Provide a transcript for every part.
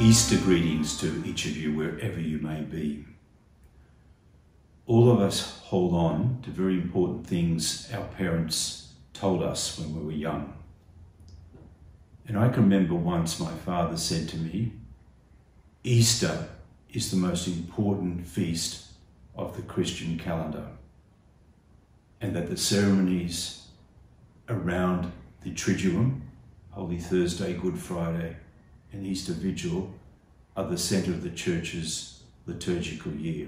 Easter greetings to each of you wherever you may be. All of us hold on to very important things our parents told us when we were young. And I can remember once my father said to me, Easter is the most important feast of the Christian calendar, and that the ceremonies around the Triduum, Holy Thursday, Good Friday, and Easter Vigil are the centre of the Church's liturgical year.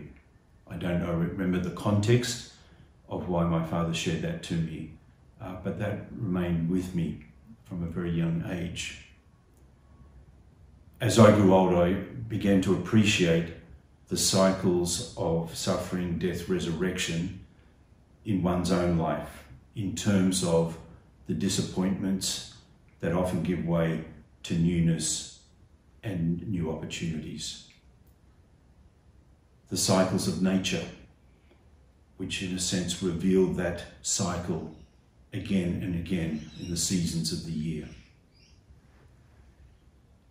I don't remember the context of why my father shared that to me, but that remained with me from a very young age. As I grew older, I began to appreciate the cycles of suffering, death, resurrection in one's own life, in terms of the disappointments that often give way to newness and new opportunities. The cycles of nature, which in a sense reveal that cycle again and again in the seasons of the year.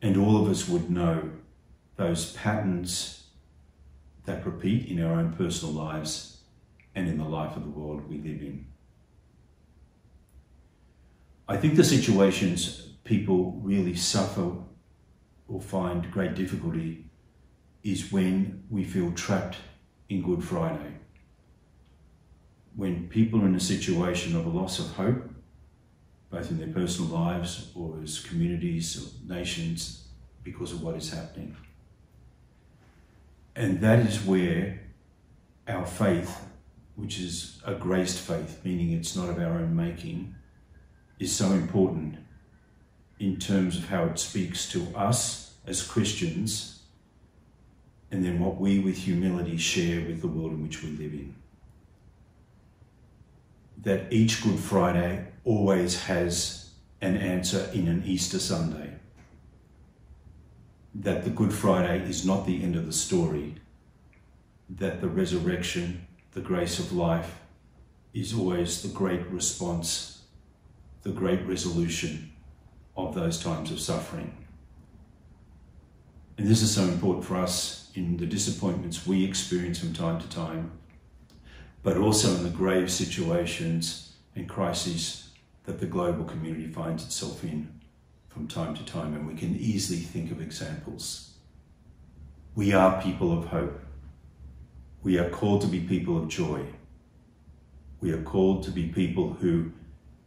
And all of us would know those patterns that repeat in our own personal lives and in the life of the world we live in. I think the situations people really suffer or find great difficulty is when we feel trapped in Good Friday. When people are in a situation of a loss of hope, both in their personal lives or as communities or nations, because of what is happening. And that is where our faith, which is a graced faith, meaning it's not of our own making, is so important in terms of how it speaks to us as Christians, and then what we with humility share with the world in which we live in. That each Good Friday always has an answer in an Easter Sunday. That the Good Friday is not the end of the story. That the resurrection, the grace of life, is always the great response, the great resolution of those times of suffering. And this is so important for us in the disappointments we experience from time to time, but also in the grave situations and crises that the global community finds itself in from time to time, and we can easily think of examples. We are people of hope. We are called to be people of joy. We are called to be people who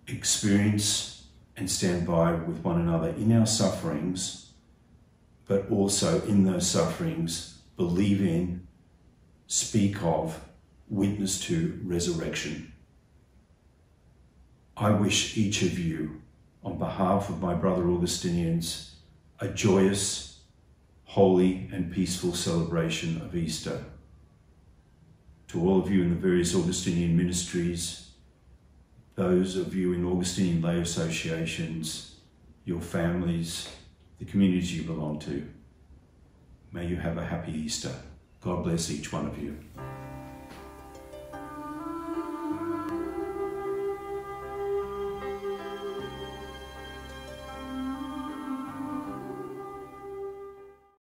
experience and stand by with one another in our sufferings, but also in those sufferings believe in, speak of, witness to resurrection. I wish each of you, on behalf of my brother Augustinians, a joyous, holy and peaceful celebration of Easter. To all of you in the various Augustinian ministries, those of you in Augustinian lay associations, your families, the communities you belong to, may you have a happy Easter. God bless each one of you.